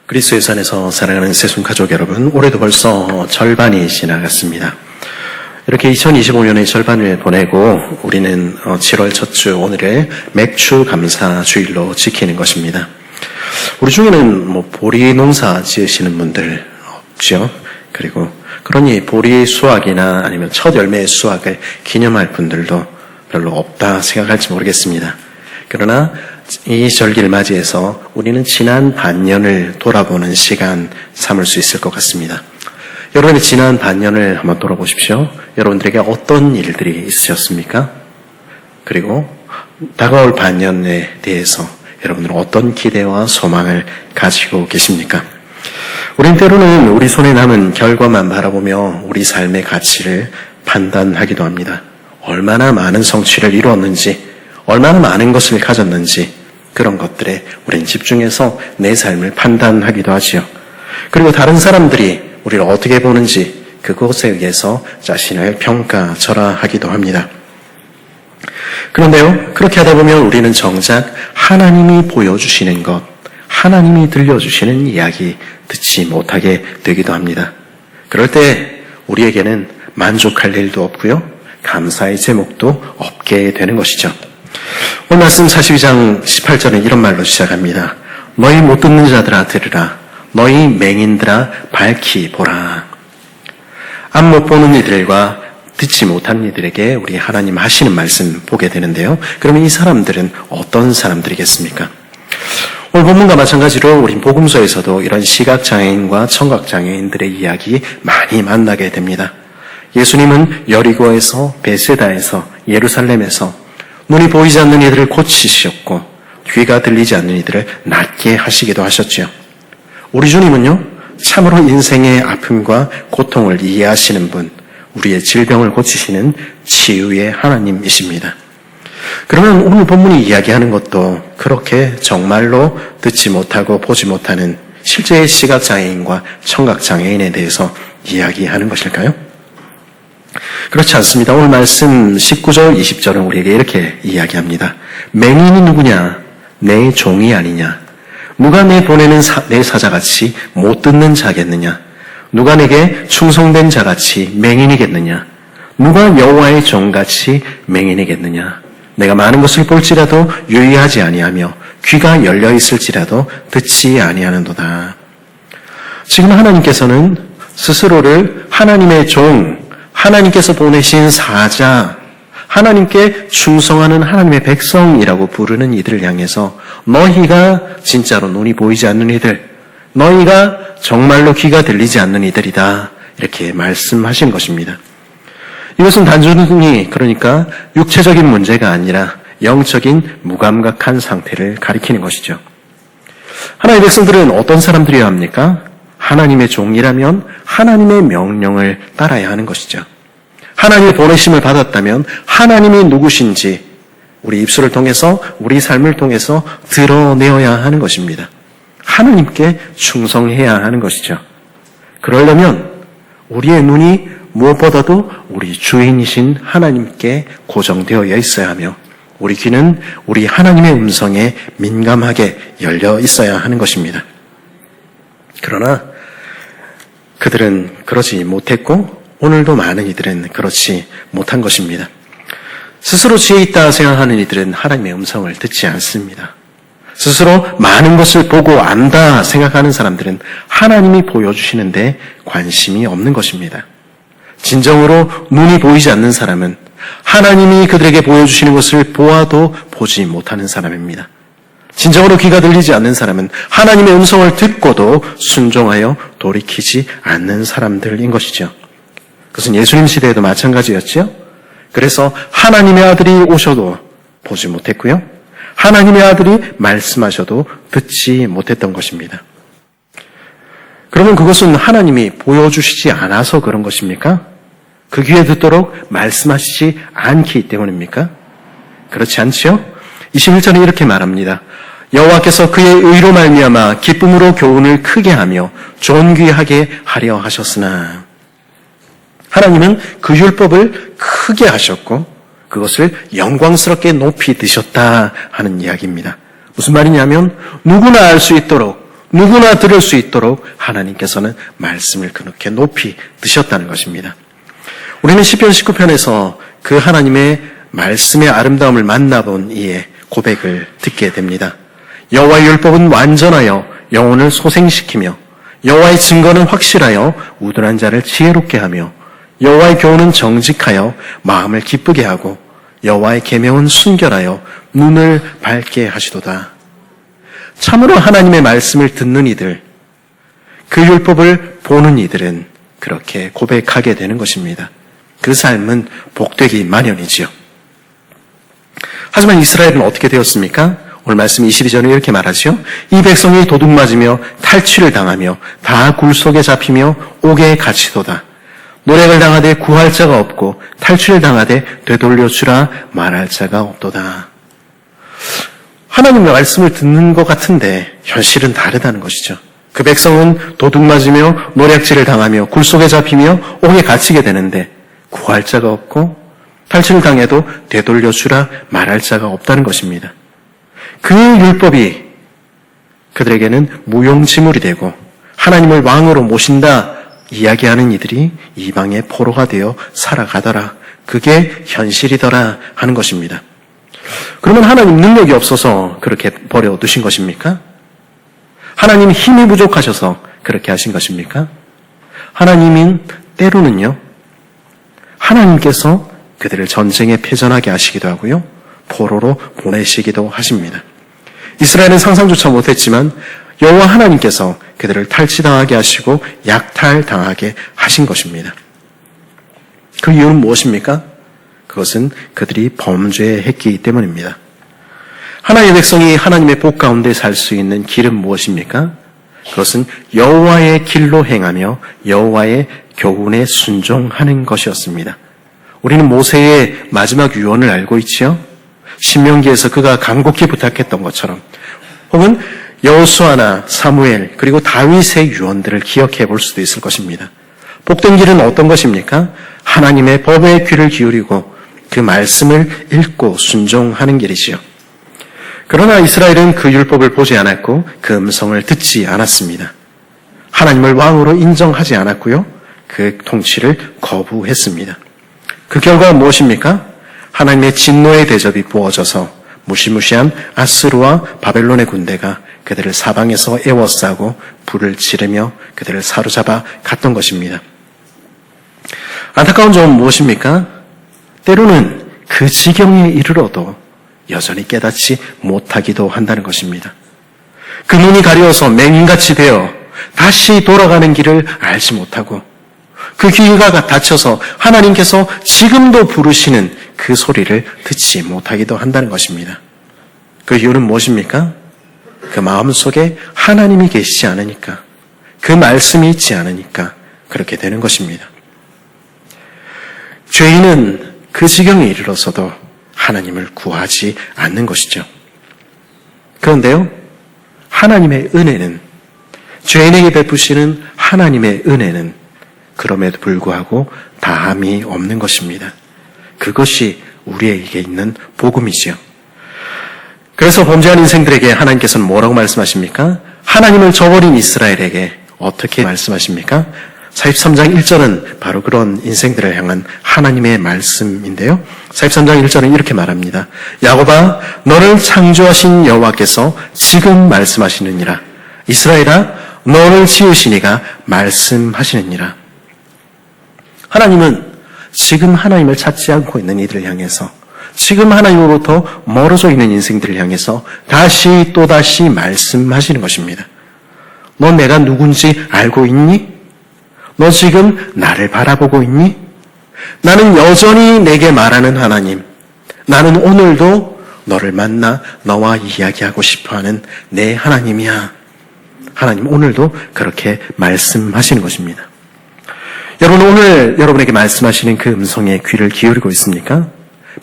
그리스도의 안에서 사랑하는 새순 가족 여러분, 올해도 벌써 절반이 지나갔습니다. 이렇게 2025년의 절반을 보내고 우리는 7월 첫 주 오늘을 맥주 감사 주일로 지키는 것입니다. 우리 중에는 보리 농사 지으시는 분들 없죠. 그리고 그러니 보리 수확이나 아니면 첫 열매의 수확을 기념할 분들도 별로 없다 생각할지 모르겠습니다. 그러나 이 절기를 맞이해서 우리는 지난 반년을 돌아보는 시간 삼을 수 있을 것 같습니다. 여러분의 지난 반년을 한번 돌아보십시오. 여러분들에게 어떤 일들이 있으셨습니까? 그리고 다가올 반년에 대해서 여러분들은 어떤 기대와 소망을 가지고 계십니까? 우린 때로는 우리 손에 남은 결과만 바라보며 우리 삶의 가치를 판단하기도 합니다. 얼마나 많은 성취를 이루었는지, 얼마나 많은 것을 가졌는지 그런 것들에 우린 집중해서 내 삶을 판단하기도 하지요. 그리고 다른 사람들이 우리를 어떻게 보는지 그것에 의해서 자신을 평가절하하기도 합니다. 그런데요, 그렇게 하다 보면 우리는 정작 하나님이 보여주시는 것, 하나님이 들려주시는 이야기 듣지 못하게 되기도 합니다. 그럴 때 우리에게는 만족할 일도 없고요, 감사의 제목도 없게 되는 것이죠. 오늘 말씀 42장 18절은 이런 말로 시작합니다. 너희 못 듣는 자들아 들으라. 너희 맹인들아 밝히 보라. 앞 못 보는 이들과 듣지 못하는 이들에게 우리 하나님 하시는 말씀 보게 되는데요. 그러면 이 사람들은 어떤 사람들이겠습니까? 오늘 본문과 마찬가지로 우린 복음서에서도 이런 시각장애인과 청각장애인들의 이야기 많이 만나게 됩니다. 예수님은 여리고에서 베세다에서 예루살렘에서 눈이 보이지 않는 이들을 고치셨고 귀가 들리지 않는 이들을 낫게 하시기도 하셨지요. 우리 주님은요, 참으로 인생의 아픔과 고통을 이해하시는 분, 우리의 질병을 고치시는 치유의 하나님이십니다. 그러면 오늘 본문이 이야기하는 것도 그렇게 정말로 듣지 못하고 보지 못하는 실제의 시각장애인과 청각장애인에 대해서 이야기하는 것일까요? 그렇지 않습니다. 오늘 말씀 19절, 20절은 우리에게 이렇게 이야기합니다. 맹인이 누구냐? 내 종이 아니냐? 누가 내 보내는 내 사자같이 못 듣는 자겠느냐? 누가 내게 충성된 자같이 맹인이겠느냐? 누가 여호와의 종같이 맹인이겠느냐? 내가 많은 것을 볼지라도 유의하지 아니하며 귀가 열려 있을지라도 듣지 아니하는도다. 지금 하나님께서는 스스로를 하나님의 종, 하나님께서 보내신 사자, 하나님께 충성하는 하나님의 백성이라고 부르는 이들을 향해서 너희가 진짜로 눈이 보이지 않는 이들, 너희가 정말로 귀가 들리지 않는 이들이다, 이렇게 말씀하신 것입니다. 이것은 단순히 그러니까 육체적인 문제가 아니라 영적인 무감각한 상태를 가리키는 것이죠. 하나님의 백성들은 어떤 사람들이어야 합니까? 하나님의 종이라면 하나님의 명령을 따라야 하는 것이죠. 하나님의 보내심을 받았다면 하나님이 누구신지 우리 입술을 통해서, 우리 삶을 통해서 드러내어야 하는 것입니다. 하나님께 충성해야 하는 것이죠. 그러려면 우리의 눈이 무엇보다도 우리 주인이신 하나님께 고정되어 있어야 하며 우리 귀는 우리 하나님의 음성에 민감하게 열려 있어야 하는 것입니다. 그러나 그들은 그러지 못했고 오늘도 많은 이들은 그렇지 못한 것입니다. 스스로 지혜 있다 생각하는 이들은 하나님의 음성을 듣지 않습니다. 스스로 많은 것을 보고 안다 생각하는 사람들은 하나님이 보여주시는데 관심이 없는 것입니다. 진정으로 눈이 보이지 않는 사람은 하나님이 그들에게 보여주시는 것을 보아도 보지 못하는 사람입니다. 진정으로 귀가 들리지 않는 사람은 하나님의 음성을 듣고도 순종하여 돌이키지 않는 사람들인 것이죠. 그것은 예수님 시대에도 마찬가지였죠. 그래서 하나님의 아들이 오셔도 보지 못했고요, 하나님의 아들이 말씀하셔도 듣지 못했던 것입니다. 그러면 그것은 하나님이 보여주시지 않아서 그런 것입니까? 그 귀에 듣도록 말씀하시지 않기 때문입니까? 그렇지 않지요? 21절에 이렇게 말합니다. 여호와께서 그의 의로 말미암아 기쁨으로 교훈을 크게 하며 존귀하게 하려 하셨으나, 하나님은 그 율법을 크게 하셨고 그것을 영광스럽게 높이 드셨다 하는 이야기입니다. 무슨 말이냐면 누구나 알 수 있도록, 누구나 들을 수 있도록 하나님께서는 말씀을 그렇게 높이 드셨다는 것입니다. 우리는 시편 19편에서 그 하나님의 말씀의 아름다움을 만나본 이에 고백을 듣게 됩니다. 여호와의 율법은 완전하여 영혼을 소생시키며 여호와의 증거는 확실하여 우둔한 자를 지혜롭게 하며 여호와의 교훈은 정직하여 마음을 기쁘게 하고 여호와의 계명은 순결하여 눈을 밝게 하시도다. 참으로 하나님의 말씀을 듣는 이들, 그 율법을 보는 이들은 그렇게 고백하게 되는 것입니다. 그 삶은 복되기 마련이지요. 하지만 이스라엘은 어떻게 되었습니까? 오늘 말씀 22절에 이렇게 말하죠. 이 백성이 도둑맞으며 탈취를 당하며 다 굴 속에 잡히며 옥에 갇히도다. 노략을 당하되 구할 자가 없고 탈취를 당하되 되돌려 주라 말할 자가 없도다. 하나님의 말씀을 듣는 것 같은데 현실은 다르다는 것이죠. 그 백성은 도둑맞으며 노략질을 당하며 굴 속에 잡히며 옥에 갇히게 되는데 구할 자가 없고 탈취를 당해도 되돌려 주라 말할 자가 없다는 것입니다. 그 율법이 그들에게는 무용지물이 되고 하나님을 왕으로 모신다 이야기하는 이들이 이방의 포로가 되어 살아가더라. 그게 현실이더라 하는 것입니다. 그러면 하나님 능력이 없어서 그렇게 버려두신 것입니까? 하나님 힘이 부족하셔서 그렇게 하신 것입니까? 하나님은 때로는요, 하나님께서 그들을 전쟁에 패전하게 하시기도 하고요, 포로로 보내시기도 하십니다. 이스라엘은 상상조차 못했지만 여호와 하나님께서 그들을 탈취당하게 하시고 약탈당하게 하신 것입니다. 그 이유는 무엇입니까? 그것은 그들이 범죄했기 때문입니다. 하나님의 백성이 하나님의 복 가운데 살 수 있는 길은 무엇입니까? 그것은 여호와의 길로 행하며 여호와의 교훈에 순종하는 것이었습니다. 우리는 모세의 마지막 유언을 알고 있지요? 신명기에서 그가 간곡히 부탁했던 것처럼, 혹은 여호수아나 사무엘 그리고 다윗의 유언들을 기억해 볼 수도 있을 것입니다. 복된 길은 어떤 것입니까? 하나님의 법에 귀를 기울이고 그 말씀을 읽고 순종하는 길이지요. 그러나 이스라엘은 그 율법을 보지 않았고 그 음성을 듣지 않았습니다. 하나님을 왕으로 인정하지 않았고요, 그 통치를 거부했습니다. 그 결과가 무엇입니까? 하나님의 진노의 대접이 부어져서 무시무시한 아스루와 바벨론의 군대가 그들을 사방에서 에워싸고 불을 지르며 그들을 사로잡아 갔던 것입니다. 안타까운 점은 무엇입니까? 때로는 그 지경에 이르러도 여전히 깨닫지 못하기도 한다는 것입니다. 그 눈이 가려워서 맹인같이 되어 다시 돌아가는 길을 알지 못하고 그 귀가 닫혀서 하나님께서 지금도 부르시는 그 소리를 듣지 못하기도 한다는 것입니다. 그 이유는 무엇입니까? 그 마음속에 하나님이 계시지 않으니까, 그 말씀이 있지 않으니까 그렇게 되는 것입니다. 죄인은 그 지경에 이르러서도 하나님을 구하지 않는 것이죠. 그런데요, 하나님의 은혜는, 죄인에게 베푸시는 하나님의 은혜는 그럼에도 불구하고 다함이 없는 것입니다. 그것이 우리에게 있는 복음이지요. 그래서 범죄한 인생들에게 하나님께서는 뭐라고 말씀하십니까? 하나님을 저버린 이스라엘에게 어떻게 말씀하십니까? 43장 1절은 바로 그런 인생들을 향한 하나님의 말씀인데요. 43장 1절은 이렇게 말합니다. 야곱아, 너를 창조하신 여호와께서 지금 말씀하시느니라. 이스라엘아, 너를 지으시니가 말씀하시느니라. 하나님은 지금 하나님을 찾지 않고 있는 이들을 향해서, 지금 하나님으로부터 멀어져 있는 인생들을 향해서 다시 또다시 말씀하시는 것입니다. 너 내가 누군지 알고 있니? 너 지금 나를 바라보고 있니? 나는 여전히 내게 말하는 하나님, 나는 오늘도 너를 만나 너와 이야기하고 싶어하는 내 하나님이야. 하나님 오늘도 그렇게 말씀하시는 것입니다. 여러분, 오늘 여러분에게 말씀하시는 그 음성에 귀를 기울이고 있습니까?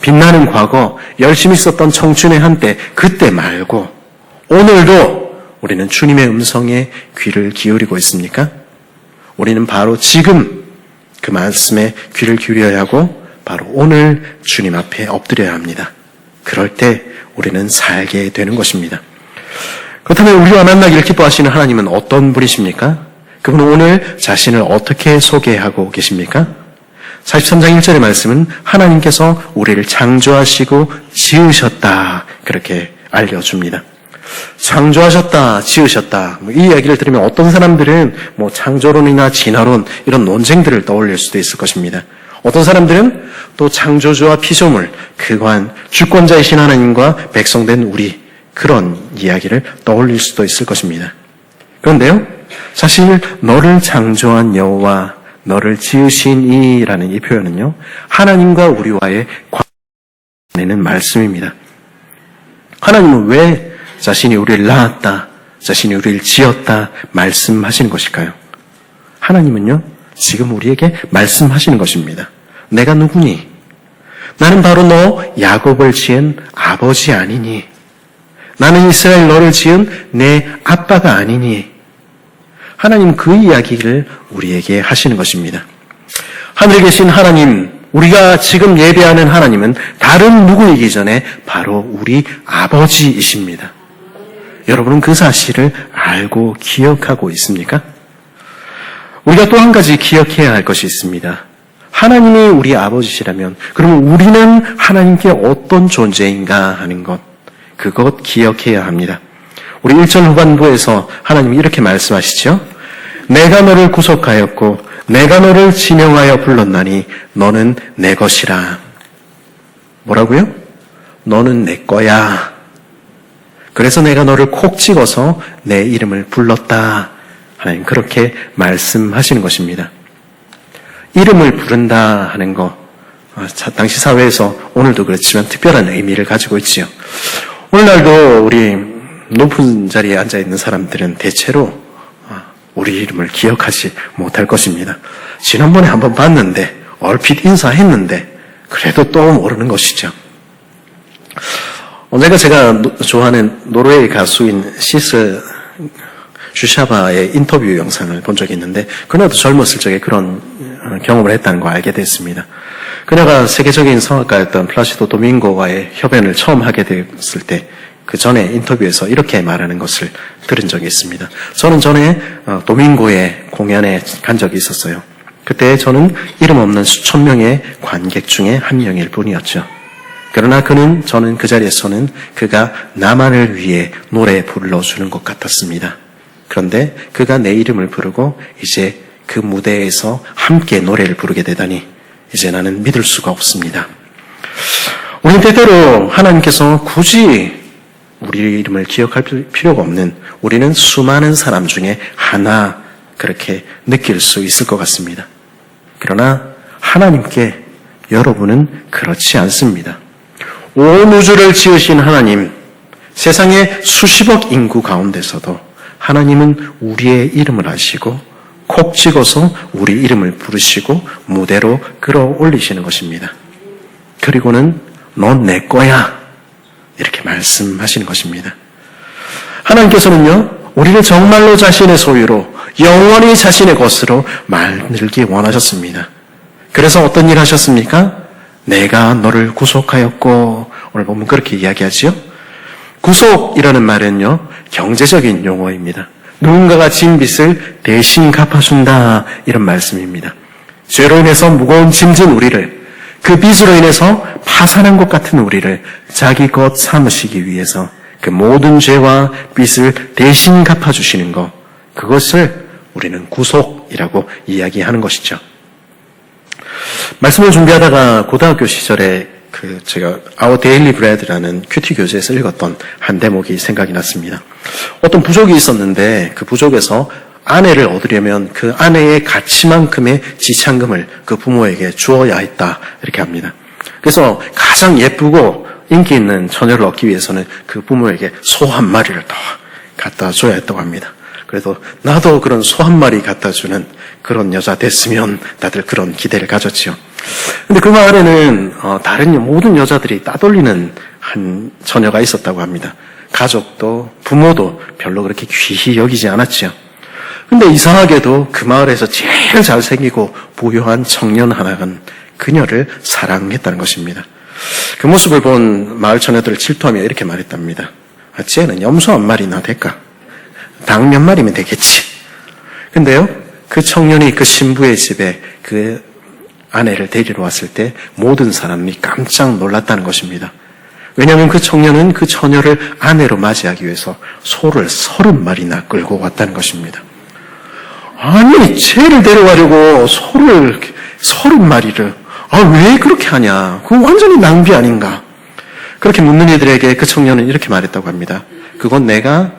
빛나는 과거, 열심히 썼던 청춘의 한때, 그때 말고 오늘도 우리는 주님의 음성에 귀를 기울이고 있습니까? 우리는 바로 지금 그 말씀에 귀를 기울여야 하고 바로 오늘 주님 앞에 엎드려야 합니다. 그럴 때 우리는 살게 되는 것입니다. 그렇다면 우리와 만나기를 기뻐하시는 하나님은 어떤 분이십니까? 그분은 오늘 자신을 어떻게 소개하고 계십니까? 43장 1절의 말씀은 하나님께서 우리를 창조하시고 지으셨다, 그렇게 알려줍니다. 창조하셨다, 지으셨다. 이 이야기를 들으면 어떤 사람들은 창조론이나 진화론 이런 논쟁들을 떠올릴 수도 있을 것입니다. 어떤 사람들은 또 창조주와 피조물, 그관, 주권자이신 하나님과 백성된 우리, 그런 이야기를 떠올릴 수도 있을 것입니다. 그런데요, 사실 너를 창조한 여호와, 너를 지으신 이라는 이 표현은요, 하나님과 우리와의 관계는 말씀입니다. 하나님은 왜 자신이 우리를 낳았다, 자신이 우리를 지었다 말씀하시는 것일까요? 하나님은요, 지금 우리에게 말씀하시는 것입니다. 내가 누구니? 나는 바로 너 야곱을 지은 아버지 아니니? 나는 이스라엘 너를 지은 내 아빠가 아니니? 하나님 그 이야기를 우리에게 하시는 것입니다. 하늘에 계신 하나님, 우리가 지금 예배하는 하나님은 다른 누구이기 전에 바로 우리 아버지이십니다. 여러분은 그 사실을 알고 기억하고 있습니까? 우리가 또 한 가지 기억해야 할 것이 있습니다. 하나님이 우리 아버지시라면 그러면 우리는 하나님께 어떤 존재인가 하는 것, 그것 기억해야 합니다. 우리 1절 후반부에서 하나님이 이렇게 말씀하시죠. 내가 너를 구속하였고 내가 너를 지명하여 불렀나니 너는 내 것이라. 뭐라고요? 너는 내 거야. 그래서 내가 너를 콕 찍어서 내 이름을 불렀다. 하나님 그렇게 말씀하시는 것입니다. 이름을 부른다 하는 것, 당시 사회에서 오늘도 그렇지만 특별한 의미를 가지고 있지요. 오늘날도 우리 높은 자리에 앉아있는 사람들은 대체로 우리 이름을 기억하지 못할 것입니다. 지난번에 한번 봤는데, 얼핏 인사했는데, 그래도 또 모르는 것이죠. 언젠가 제가 좋아하는 노르웨이 가수인 시스 슈샤바의 인터뷰 영상을 본 적이 있는데, 그녀도 젊었을 적에 그런 경험을 했다는 거 알게 됐습니다. 그녀가 세계적인 성악가였던 플라시도 도밍고와의 협연을 처음 하게 됐을 때, 그 전에 인터뷰에서 이렇게 말하는 것을 들은 적이 있습니다. 저는 전에 도밍고의 공연에 간 적이 있었어요. 그때 저는 이름 없는 수천 명의 관객 중에 한 명일 뿐이었죠. 그러나 저는 그 자리에서는 그가 나만을 위해 노래 불러주는 것 같았습니다. 그런데 그가 내 이름을 부르고 이제 그 무대에서 함께 노래를 부르게 되다니 이제 나는 믿을 수가 없습니다. 우리는 때때로 하나님께서 굳이 우리 이름을 기억할 필요가 없는, 우리는 수많은 사람 중에 하나 그렇게 느낄 수 있을 것 같습니다. 그러나 하나님께 여러분은 그렇지 않습니다. 온 우주를 지으신 하나님, 세상의 수십억 인구 가운데서도 하나님은 우리의 이름을 아시고 콕 찍어서 우리 이름을 부르시고 무대로 끌어올리시는 것입니다. 그리고는 넌 내 거야, 이렇게 말씀하시는 것입니다. 하나님께서는요, 우리를 정말로 자신의 소유로 영원히 자신의 것으로 만들기 원하셨습니다. 그래서 어떤 일 하셨습니까? 내가 너를 구속하였고, 오늘 보면 그렇게 이야기하지요. 구속이라는 말은요, 경제적인 용어입니다. 누군가가 진 빚을 대신 갚아준다, 이런 말씀입니다. 죄로 인해서 무거운 짐진 우리를, 그 빚으로 인해서 파산한 것 같은 우리를 자기 것 삼으시기 위해서 그 모든 죄와 빚을 대신 갚아주시는 것, 그것을 우리는 구속이라고 이야기하는 것이죠. 말씀을 준비하다가 고등학교 시절에 제가 Our Daily Bread라는 큐티 교재에서 읽었던 한 대목이 생각이 났습니다. 어떤 부족이 있었는데 그 부족에서 아내를 얻으려면 그 아내의 가치만큼의 지참금을 그 부모에게 주어야 했다, 이렇게 합니다. 그래서 가장 예쁘고 인기 있는 처녀를 얻기 위해서는 그 부모에게 소 한 마리를 더 갖다 줘야 했다고 합니다. 그래도 나도 그런 소 한 마리 갖다 주는 그런 여자 됐으면 다들 그런 기대를 가졌지요. 근데 그 마을에는 다른 모든 여자들이 따돌리는 한 처녀가 있었다고 합니다. 가족도 부모도 별로 그렇게 귀히 여기지 않았지요. 근데 이상하게도 그 마을에서 제일 잘생기고 부유한 청년 하나가 그녀를 사랑했다는 것입니다. 그 모습을 본 마을 처녀들을 질투하며 이렇게 말했답니다. 쟤는 염소 한 마리나 될까? 닭 몇 마리면 되겠지. 근데요, 그 청년이 그 신부의 집에 그 아내를 데리러 왔을 때 모든 사람이 깜짝 놀랐다는 것입니다. 왜냐하면 그 청년은 그 처녀를 아내로 맞이하기 위해서 소를 30마리나 끌고 왔다는 것입니다. 아니, 쟤를 데려가려고 소를 30마리를, 왜 그렇게 하냐? 그건 완전히 낭비 아닌가? 그렇게 묻는 이들에게 그 청년은 이렇게 말했다고 합니다. 그건 내가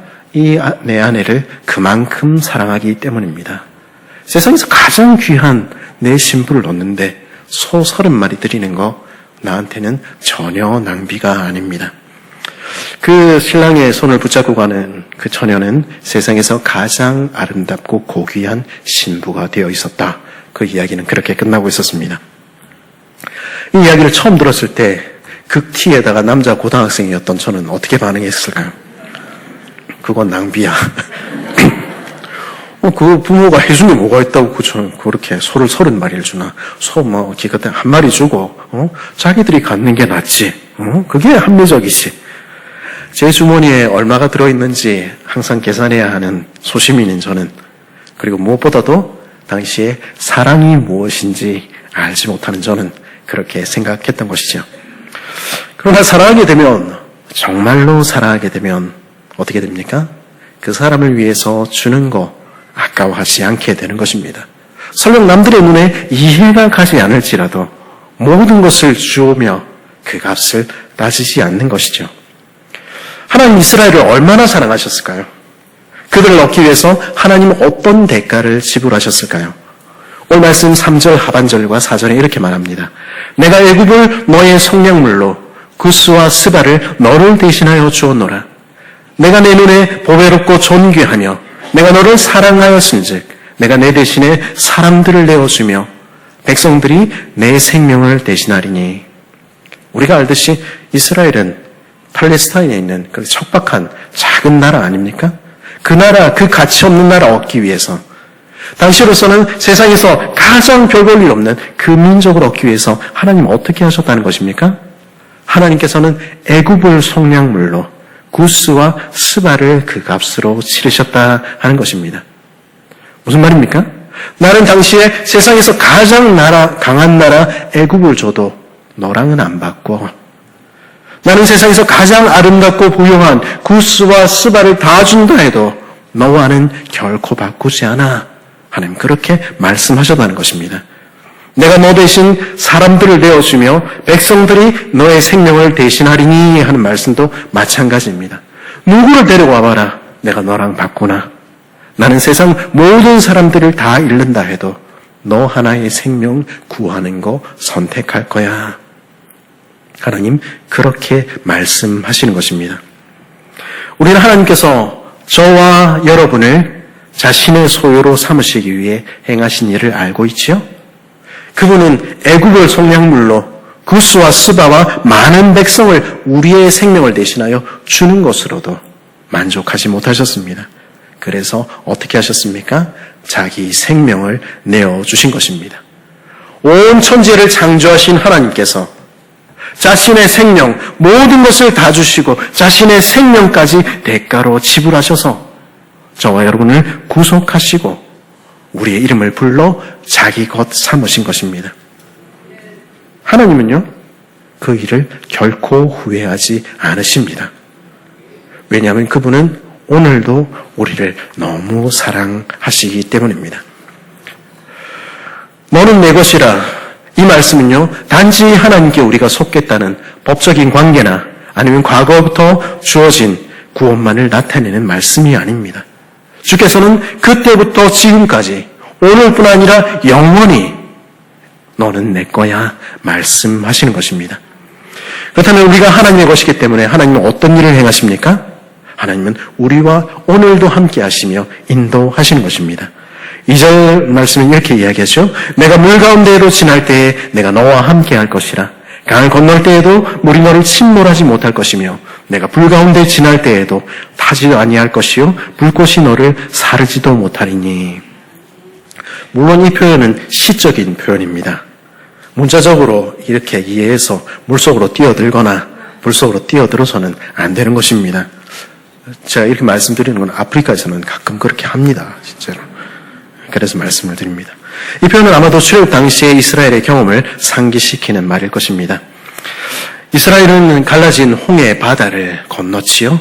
내 아내를 그만큼 사랑하기 때문입니다. 세상에서 가장 귀한 내 신부를 놓는데 소 30마리 드리는 거 나한테는 전혀 낭비가 아닙니다. 그 신랑의 손을 붙잡고 가는 그 처녀는 세상에서 가장 아름답고 고귀한 신부가 되어 있었다. 그 이야기는 그렇게 끝나고 있었습니다. 이 이야기를 처음 들었을 때 극티에다가 남자 고등학생이었던 저는 어떻게 반응했을까요? 그건 낭비야. 그 부모가 해준 게 뭐가 있다고 저는 그렇게 소를 30마리를 주나. 소 기껏해 한 마리 주고 자기들이 갖는 게 낫지. 그게 합리적이지. 제 주머니에 얼마가 들어있는지 항상 계산해야 하는 소시민인 저는, 그리고 무엇보다도 당시에 사랑이 무엇인지 알지 못하는 저는 그렇게 생각했던 것이죠. 그러나 사랑하게 되면, 정말로 사랑하게 되면 어떻게 됩니까? 그 사람을 위해서 주는 거 아까워하지 않게 되는 것입니다. 설령 남들의 눈에 이해가 가지 않을지라도 모든 것을 주오며 그 값을 따지지 않는 것이죠. 하나님 이스라엘을 얼마나 사랑하셨을까요? 그들을 얻기 위해서 하나님은 어떤 대가를 지불하셨을까요? 오늘 말씀 3절 하반절과 4절에 이렇게 말합니다. 내가 애굽을 너의 속량물로 구스와 스바를 너를 대신하여 주었노라. 내가 내 눈에 보배롭고 존귀하며 내가 너를 사랑하였은즉 내가 내 대신에 사람들을 내어주며 백성들이 내 생명을 대신하리니. 우리가 알듯이 이스라엘은 팔레스타인에 있는 그 척박한 작은 나라 아닙니까? 그 나라, 그 가치 없는 나라 얻기 위해서, 당시로서는 세상에서 가장 별 볼 일 없는 그 민족을 얻기 위해서 하나님 어떻게 하셨다는 것입니까? 하나님께서는 애굽을 속량물로 구스와 스바를 그 값으로 치르셨다 하는 것입니다. 무슨 말입니까? 나는 당시에 세상에서 가장 강한 나라 애굽을 줘도 너랑은 안 받고, 나는 세상에서 가장 아름답고 부유한 구스와 스바를 다 준다 해도 너와는 결코 바꾸지 않아. 하나님 그렇게 말씀하셨다는 것입니다. 내가 너 대신 사람들을 내어주며 백성들이 너의 생명을 대신하리니 하는 말씀도 마찬가지입니다. 누구를 데려와 봐라. 내가 너랑 바꾸나. 나는 세상 모든 사람들을 다 잃는다 해도 너 하나의 생명 구하는 거 선택할 거야. 하나님 그렇게 말씀하시는 것입니다. 우리는 하나님께서 저와 여러분을 자신의 소유로 삼으시기 위해 행하신 일을 알고 있지요? 그분은 애굽을 속량물로 구스와 스바와 많은 백성을 우리의 생명을 대신하여 주는 것으로도 만족하지 못하셨습니다. 그래서 어떻게 하셨습니까? 자기 생명을 내어주신 것입니다. 온 천지를 창조하신 하나님께서 자신의 생명, 모든 것을 다 주시고 자신의 생명까지 대가로 지불하셔서 저와 여러분을 구속하시고 우리의 이름을 불러 자기 것 삼으신 것입니다. 하나님은요, 그 일을 결코 후회하지 않으십니다. 왜냐하면 그분은 오늘도 우리를 너무 사랑하시기 때문입니다. 너는 내 것이라. 이 말씀은요, 단지 하나님께 우리가 속겠다는 법적인 관계나 아니면 과거부터 주어진 구원만을 나타내는 말씀이 아닙니다. 주께서는 그때부터 지금까지 오늘뿐 아니라 영원히 너는 내 거야 말씀하시는 것입니다. 그렇다면 우리가 하나님의 것이기 때문에 하나님은 어떤 일을 행하십니까? 하나님은 우리와 오늘도 함께 하시며 인도하시는 것입니다. 2절 말씀은 이렇게 이야기하죠. 내가 물 가운데로 지날 때에 내가 너와 함께 할 것이라. 강을 건널 때에도 물이 너를 침몰하지 못할 것이며 내가 불 가운데 지날 때에도 타지 아니할 것이요 불꽃이 너를 사르지도 못하리니. 물론 이 표현은 시적인 표현입니다. 문자적으로 이렇게 이해해서 물속으로 뛰어들거나 불속으로 뛰어들어서는 안 되는 것입니다. 제가 이렇게 말씀드리는 건 아프리카에서는 가끔 그렇게 합니다. 진짜로. 그래서 말씀을 드립니다. 이 표현은 아마도 출애굽 당시의 이스라엘의 경험을 상기시키는 말일 것입니다. 이스라엘은 갈라진 홍해 바다를 건넜지요.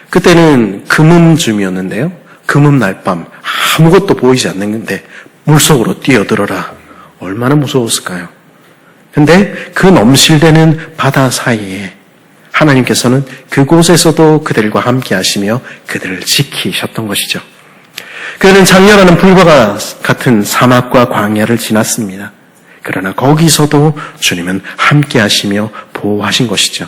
그때는 금음쯤이었는데요. 금음 날밤 아무것도 보이지 않는데 물속으로 뛰어들어라. 얼마나 무서웠을까요? 근데 그 넘실대는 바다 사이에 하나님께서는 그곳에서도 그들과 함께 하시며 그들을 지키셨던 것이죠. 그들은 장렬하는 불과 같은 사막과 광야를 지났습니다. 그러나 거기서도 주님은 함께 하시며 보호하신 것이죠.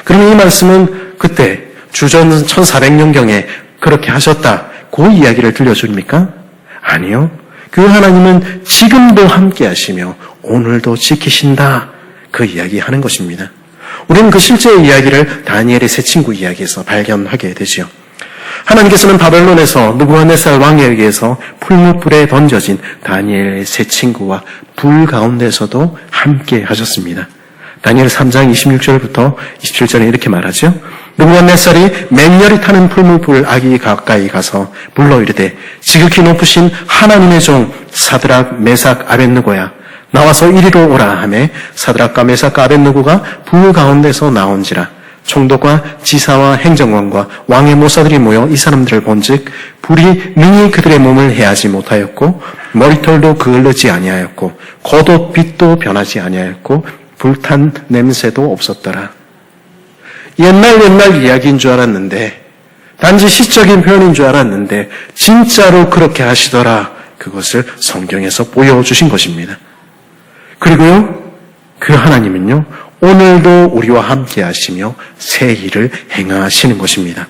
그러면 이 말씀은 그때 주전 1400년경에 그렇게 하셨다. 그 이야기를 들려줍니까? 아니요. 그 하나님은 지금도 함께 하시며 오늘도 지키신다. 그 이야기 하는 것입니다. 우리는 그 실제의 이야기를 다니엘의 세 친구 이야기에서 발견하게 되지요. 하나님께서는 바벨론에서 느부갓네살 왕에 의해서 풀무불에 던져진 다니엘의 세 친구와 불 가운데서도 함께 하셨습니다. 다니엘 3장 26절부터 27절에 이렇게 말하죠. 느부갓네살이 맹렬히 타는 풀무불 아기 가까이 가서 불러 이르되 지극히 높으신 하나님의 종 사드락 메삭 아벳느고야 나와서 이리로 오라 하매 사드락과 메삭과 아벳느고가 불 가운데서 나온지라 총독과 지사와 행정관과 왕의 모사들이 모여 이 사람들을 본즉 불이 능히 그들의 몸을 해하지 못하였고 머리털도 그을르지 아니하였고 겉옷 빛도 변하지 아니하였고 불탄 냄새도 없었더라. 옛날 이야기인 줄 알았는데 단지 시적인 표현인 줄 알았는데 진짜로 그렇게 하시더라. 그것을 성경에서 보여주신 것입니다. 그리고요, 그 하나님은요, 오늘도 우리와 함께 하시며 새 일을 행하시는 것입니다.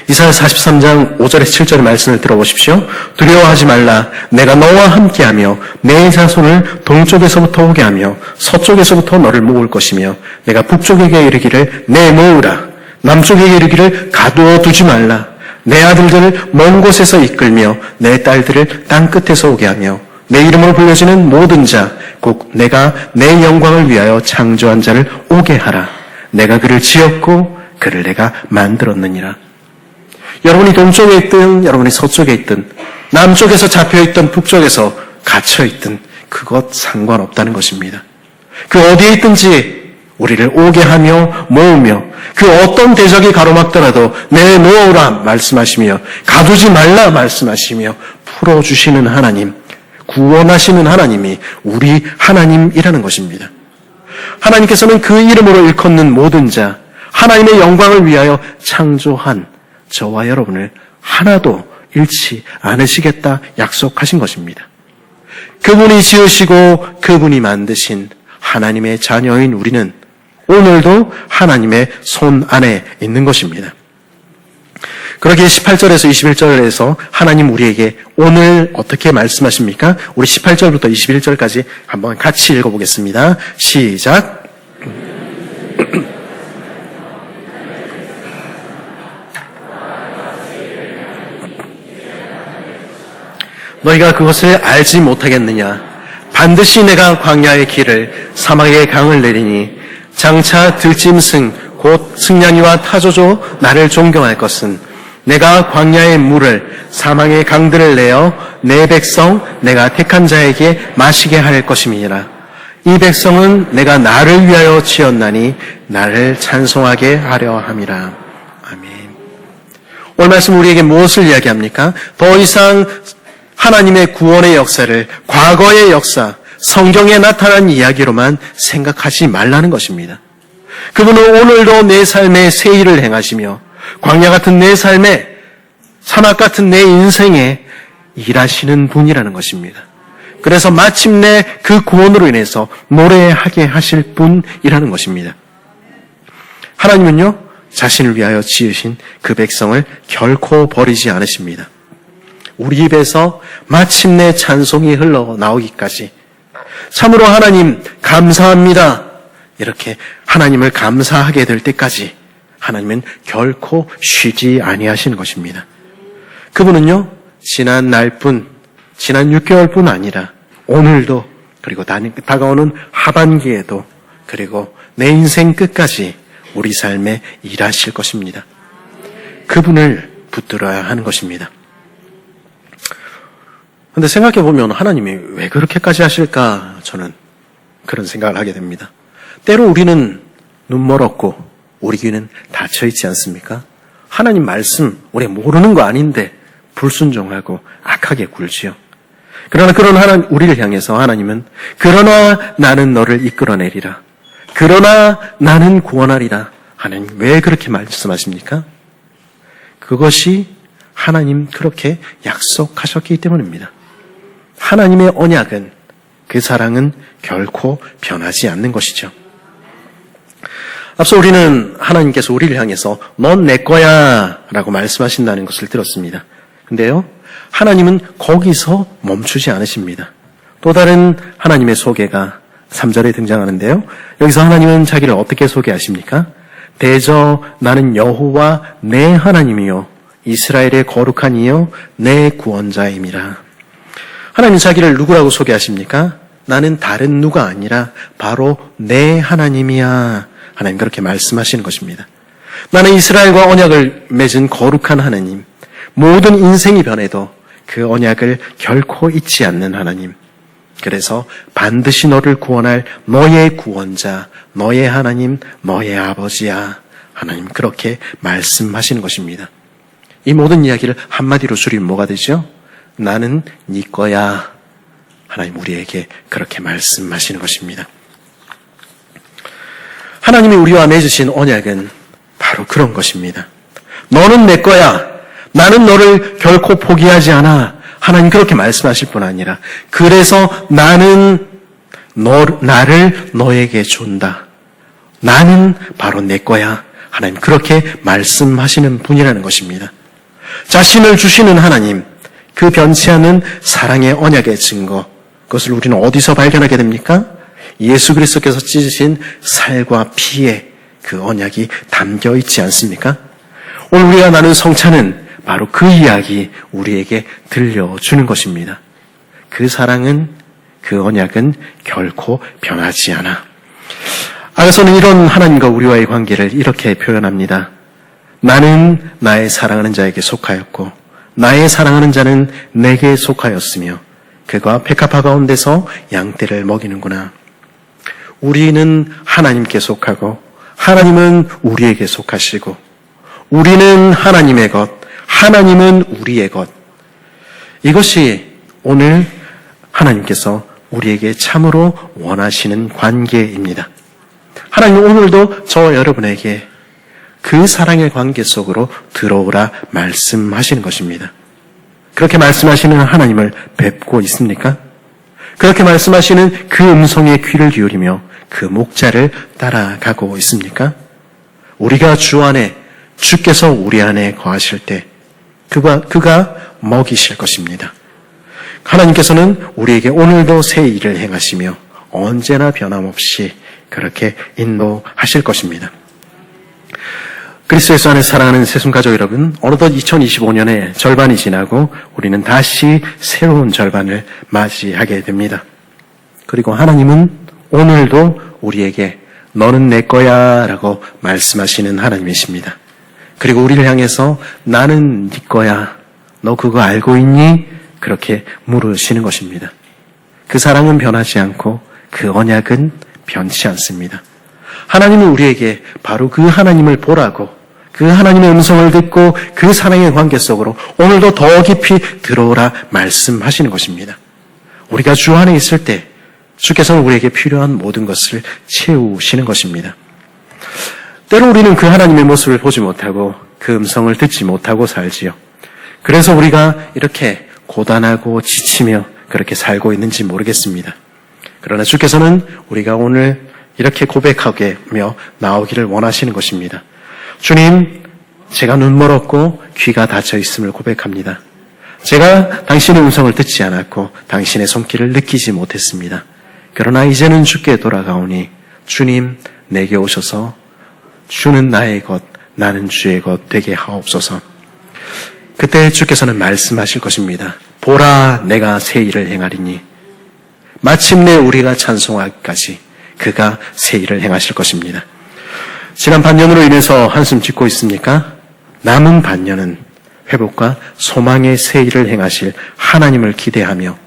이사야 43장 5절에서 7절의 말씀을 들어보십시오. 두려워하지 말라. 내가 너와 함께하며 내 자손을 동쪽에서부터 오게 하며 서쪽에서부터 너를 모을 것이며 내가 북쪽에게 이르기를 내모으라. 남쪽에게 이르기를 가두어 두지 말라. 내 아들들을 먼 곳에서 이끌며 내 딸들을 땅 끝에서 오게 하며 내 이름으로 불려지는 모든 자, 곧 내가 내 영광을 위하여 창조한 자를 오게 하라. 내가 그를 지었고 그를 내가 만들었느니라. 여러분이 동쪽에 있든 여러분이 서쪽에 있든 남쪽에서 잡혀있든 북쪽에서 갇혀있든 그것 상관없다는 것입니다. 그 어디에 있든지 우리를 오게 하며 모으며 그 어떤 대적이 가로막더라도 내놓으라 말씀하시며 가두지 말라 말씀하시며 풀어주시는 하나님, 구원하시는 하나님이 우리 하나님이라는 것입니다. 하나님께서는 그 이름으로 일컫는 모든 자, 하나님의 영광을 위하여 창조한 저와 여러분을 하나도 잃지 않으시겠다 약속하신 것입니다. 그분이 지으시고 그분이 만드신 하나님의 자녀인 우리는 오늘도 하나님의 손 안에 있는 것입니다. 그러기에 18절에서 21절에서 하나님 우리에게 오늘 어떻게 말씀하십니까? 우리 18절부터 21절까지 한번 같이 읽어보겠습니다. 시작. 너희가 그것을 알지 못하겠느냐? 반드시 내가 광야의 길을 사막의 강을 내리니 장차 들짐승 곧 승냥이와 타조조 나를 존경할 것은 내가 광야의 물을 사막의 강들을 내어 내 백성 내가 택한 자에게 마시게 할 것임이니라. 이 백성은 내가 나를 위하여 지었나니 나를 찬송하게 하려 함이라. 아멘. 오늘 말씀 우리에게 무엇을 이야기합니까? 더 이상 하나님의 구원의 역사를 과거의 역사, 성경에 나타난 이야기로만 생각하지 말라는 것입니다. 그분은 오늘도 내 삶에 새 일을 행하시며 광야 같은 내 삶에 사막 같은 내 인생에 일하시는 분이라는 것입니다. 그래서 마침내 그 구원으로 인해서 노래하게 하실 분이라는 것입니다. 하나님은요, 자신을 위하여 지으신 그 백성을 결코 버리지 않으십니다. 우리 입에서 마침내 찬송이 흘러나오기까지 참으로 하나님 감사합니다. 이렇게 하나님을 감사하게 될 때까지 하나님은 결코 쉬지 아니하시는 것입니다. 그분은요, 지난 날뿐, 지난 6개월뿐 아니라 오늘도 그리고 다가오는 하반기에도 그리고 내 인생 끝까지 우리 삶에 일하실 것입니다. 그분을 붙들어야 하는 것입니다. 근데 생각해 보면 하나님이 왜 그렇게까지 하실까? 저는 그런 생각을 하게 됩니다. 때로 우리는 눈멀었고 우리 귀는 닫혀 있지 않습니까? 하나님 말씀 우리 모르는 거 아닌데 불순종하고 악하게 굴지요. 그러나 그런 우리를 향해서 하나님은 그러나 나는 너를 이끌어내리라. 그러나 나는 구원하리라. 하나님 왜 그렇게 말씀하십니까? 그것이 하나님 그렇게 약속하셨기 때문입니다. 하나님의 언약은, 그 사랑은 결코 변하지 않는 것이죠. 앞서 우리는 하나님께서 우리를 향해서 넌 내 거야 라고 말씀하신다는 것을 들었습니다. 근데요, 하나님은 거기서 멈추지 않으십니다. 또 다른 하나님의 소개가 3절에 등장하는데요. 여기서 하나님은 자기를 어떻게 소개하십니까? 대저 나는 여호와 내 하나님이요 이스라엘의 거룩한 이요 내 구원자임이라. 하나님은 자기를 누구라고 소개하십니까? 나는 다른 누가 아니라 바로 내 하나님이야. 하나님 그렇게 말씀하시는 것입니다. 나는 이스라엘과 언약을 맺은 거룩한 하나님, 모든 인생이 변해도 그 언약을 결코 잊지 않는 하나님. 그래서 반드시 너를 구원할 너의 구원자, 너의 하나님, 너의 아버지야. 하나님 그렇게 말씀하시는 것입니다. 이 모든 이야기를 한마디로 줄이면 뭐가 되죠? 나는 네 거야. 하나님 우리에게 그렇게 말씀하시는 것입니다. 하나님이 우리와 맺으신 언약은 바로 그런 것입니다. 너는 내 거야. 나는 너를 결코 포기하지 않아. 하나님 그렇게 말씀하실 뿐 아니라 그래서 나는 나를 너에게 준다. 나는 바로 내 거야. 하나님 그렇게 말씀하시는 분이라는 것입니다. 자신을 주시는 하나님, 그 변치 않는 사랑의 언약의 증거, 그것을 우리는 어디서 발견하게 됩니까? 예수 그리스도께서 찢으신 살과 피에 그 언약이 담겨 있지 않습니까? 오늘 우리가 나눈 성찬은 바로 그 이야기 우리에게 들려주는 것입니다. 그 사랑은, 그 언약은 결코 변하지 않아. 아가서는 이런 하나님과 우리와의 관계를 이렇게 표현합니다. 나는 나의 사랑하는 자에게 속하였고 나의 사랑하는 자는 내게 속하였으며 그가 백합화 가운데서 양떼를 먹이는구나. 우리는 하나님께 속하고 하나님은 우리에게 속하시고 우리는 하나님의 것, 하나님은 우리의 것. 이것이 오늘 하나님께서 우리에게 참으로 원하시는 관계입니다. 하나님 오늘도 저와 여러분에게 그 사랑의 관계 속으로 들어오라 말씀하시는 것입니다. 그렇게 말씀하시는 하나님을 뵙고 있습니까? 그렇게 말씀하시는 그 음성에 귀를 기울이며 그 목자를 따라가고 있습니까? 우리가 주 안에, 주께서 우리 안에 거하실 때 그가 먹이실 것입니다. 하나님께서는 우리에게 오늘도 새 일을 행하시며 언제나 변함없이 그렇게 인도하실 것입니다. 그리스도 예수 안에 사랑하는 새순가족 여러분, 어느덧 2025년의 절반이 지나고 우리는 다시 새로운 절반을 맞이하게 됩니다. 그리고 하나님은 오늘도 우리에게 너는 내 거야 라고 말씀하시는 하나님이십니다. 그리고 우리를 향해서 나는 네 거야, 너 그거 알고 있니? 그렇게 물으시는 것입니다. 그 사랑은 변하지 않고 그 언약은 변치 않습니다. 하나님은 우리에게 바로 그 하나님을 보라고, 그 하나님의 음성을 듣고 그 사랑의 관계 속으로 오늘도 더 깊이 들어오라 말씀하시는 것입니다. 우리가 주 안에 있을 때 주께서는 우리에게 필요한 모든 것을 채우시는 것입니다. 때로 우리는 그 하나님의 모습을 보지 못하고 그 음성을 듣지 못하고 살지요. 그래서 우리가 이렇게 고단하고 지치며 그렇게 살고 있는지 모르겠습니다. 그러나 주께서는 우리가 오늘 이렇게 고백하며 나오기를 원하시는 것입니다. 주님, 제가 눈멀었고 귀가 닫혀 있음을 고백합니다. 제가 당신의 음성을 듣지 않았고 당신의 손길을 느끼지 못했습니다. 그러나 이제는 주께 돌아가오니 주님 내게 오셔서 주는 나의 것, 나는 주의 것 되게 하옵소서. 그때 주께서는 말씀하실 것입니다. 보라, 내가 새 일을 행하리니 마침내 우리가 찬송하기까지 그가 새 일을 행하실 것입니다. 지난 반년으로 인해서 한숨 짓고 있습니까? 남은 반년은 회복과 소망의 새 일을 행하실 하나님을 기대하며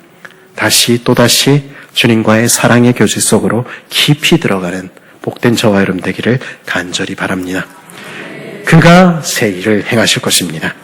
또다시 주님과의 사랑의 교제 속으로 깊이 들어가는 복된 저와 여러분 되기를 간절히 바랍니다. 그가 새 일을 행하실 것입니다.